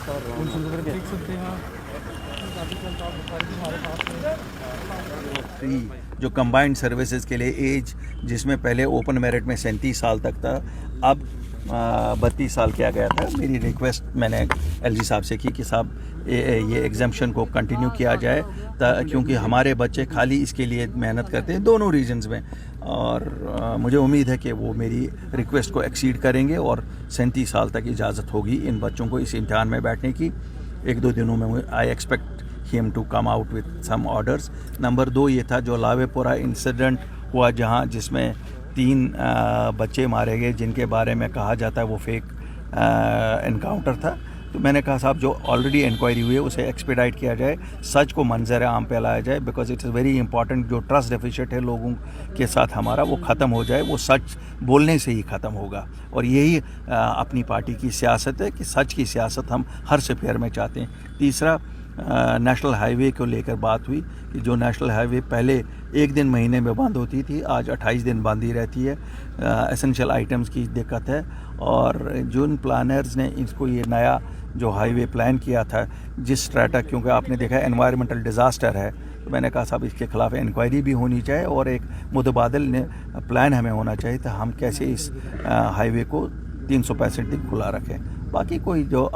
देख सकते हैं जो कंबाइंड सर्विसेज के लिए एज जिसमें पहले ओपन मेरिट में 37 साल तक था, अब 32 साल किया गया था। मेरी रिक्वेस्ट मैंने एलजी साहब से की कि साहब ये एग्जाम्पशन को कंटिन्यू किया जाए, क्योंकि हमारे बच्चे खाली इसके लिए मेहनत करते हैं दोनों रीजन्स में, और मुझे उम्मीद है कि वो मेरी रिक्वेस्ट को एक्सीड करेंगे और 37 साल तक इजाज़त होगी इन बच्चों को इस इम्तिहान में बैठने की। 1-2 दिनों में I expect him to come out with some orders. Number 2 ये था जो लावेपुरा इंसिडेंट हुआ, जहाँ जिसमें 3 बच्चे मारे गए, जिनके बारे में कहा जाता है वो फेक एनकाउंटर था। तो मैंने कहा साहब जो ऑलरेडी इंक्वायरी हुई है उसे एक्सपेडाइट किया जाए, सच को मंजर आम पे लाया जाए, because it is very important. जो ट्रस्ट डेफिसिट है लोगों के साथ हमारा, वो ख़त्म हो जाए। वो सच बोलने से ही ख़त्म होगा, और यही अपनी पार्टी की सियासत है कि सच की सियासत हम हर स्फीयर में चाहते हैं। तीसरा, नेशनल हाईवे को लेकर बात हुई कि जो नेशनल हाईवे पहले 1 दिन महीने में बंद होती थी, आज 28 दिन बंद ही रहती है। एसेंशियल आइटम्स की दिक्कत है, और जिन प्लानर्स ने इसको ये नया जो हाईवे प्लान किया था, जिस स्ट्रेटा, क्योंकि आपने देखा एनवायरमेंटल डिज़ास्टर है, तो मैंने कहा साहब इसके खिलाफ इंक्वायरी भी होनी चाहिए और एक मुतबादिल ने प्लान हमें होना चाहिए था हम कैसे इस हाईवे को 365 दिन खुला रखें। बाकी कोई जो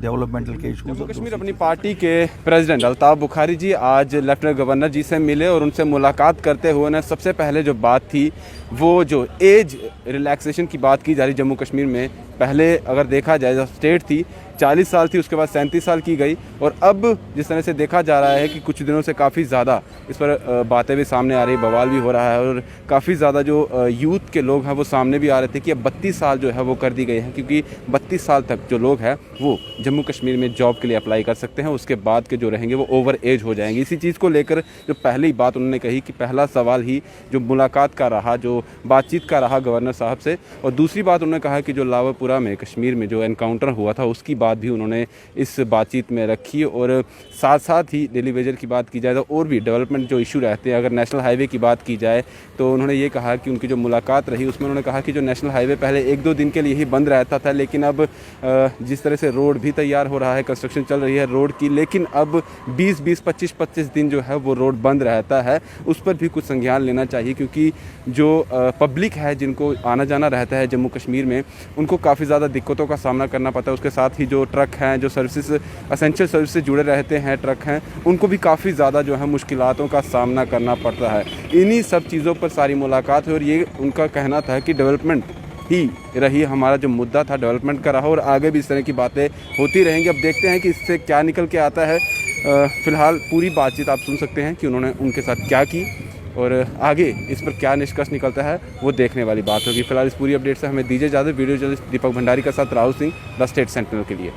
डेवलपमेंटल के इशूज़। जम्मू कश्मीर अपनी पार्टी के प्रेसिडेंट अल्ताफ़ बुखारी जी आज लेफ्टिनेंट गवर्नर जी से मिले, और उनसे मुलाकात करते हुए ने सबसे पहले जो बात थी वो जो एज रिलैक्सेशन की बात की जा रही जम्मू कश्मीर में। पहले अगर देखा जाए जो स्टेट थी 40 साल थी, उसके बाद 37 साल की गई, और अब जिस तरह से देखा जा रहा है कि कुछ दिनों से काफ़ी ज़्यादा इस पर बातें भी सामने आ रही, बवाल भी हो रहा है, और काफ़ी ज़्यादा जो यूथ के लोग हैं वो सामने भी आ रहे थे कि अब 32 साल जो है वो कर दी गई है, क्योंकि 32 साल तक जो लोग हैं वो जम्मू कश्मीर में जॉब के लिए अप्लाई कर सकते हैं, उसके बाद के जो रहेंगे वो ओवर एज हो जाएंगे। इसी चीज़ को लेकर जो पहली बात उन्होंने कही कि पहला सवाल ही जो मुलाकात का रहा, जो बातचीत का रहा गवर्नर साहब से, और दूसरी बात उन्होंने कहा कि जो लावापुरा में कश्मीर में जो एनकाउंटर हुआ था उसकी बात भी उन्होंने इस बातचीत में रखी, और साथ साथ ही डेली वेजर की बात की जाए तो और भी डेवलपमेंट जो इशू रहते हैं। अगर नेशनल हाईवे की बात की जाए तो उन्होंने ये कहा कि उनकी जो मुलाकात रही उसमें उन्होंने कहा कि जो नेशनल हाईवे पहले 1-2 दिन के लिए ही बंद रहता था, लेकिन अब जिस तरह से रोड भी तैयार हो रहा है, कंस्ट्रक्शन चल रही है रोड की, लेकिन अब 20-20, 25-25 दिन जो है वो रोड बंद रहता है। उस पर भी कुछ संज्ञान लेना चाहिए, क्योंकि जो पब्लिक है जिनको आना जाना रहता है जम्मू कश्मीर में, उनको काफ़ी ज़्यादा दिक्कतों का सामना करना पड़ता है। उसके साथ ही जो ट्रक हैं, जो सर्विसेज एसेंशियल सर्विस से जुड़े रहते हैं ट्रक हैं, उनको भी काफ़ी ज़्यादा जो है मुश्किलातों का सामना करना पड़ता है। इन्हीं सब चीज़ों पर सारी मुलाकात हुई, और ये उनका कहना था कि डेवलपमेंट ही रही, हमारा जो मुद्दा था डेवलपमेंट का रहा, और आगे भी इस तरह की बातें होती रहेंगी। अब देखते हैं कि इससे क्या निकल के आता है। फ़िलहाल पूरी बातचीत आप सुन सकते हैं कि उन्होंने उनके साथ क्या की, और आगे इस पर क्या निष्कर्ष निकलता है वो देखने वाली बात होगी। फिलहाल इस पूरी अपडेट से हमें दीजिए इजाज़त। वीडियो जर्नलिस्ट दीपक भंडारी का साथ Rahul Singh, the state sentinel के लिए।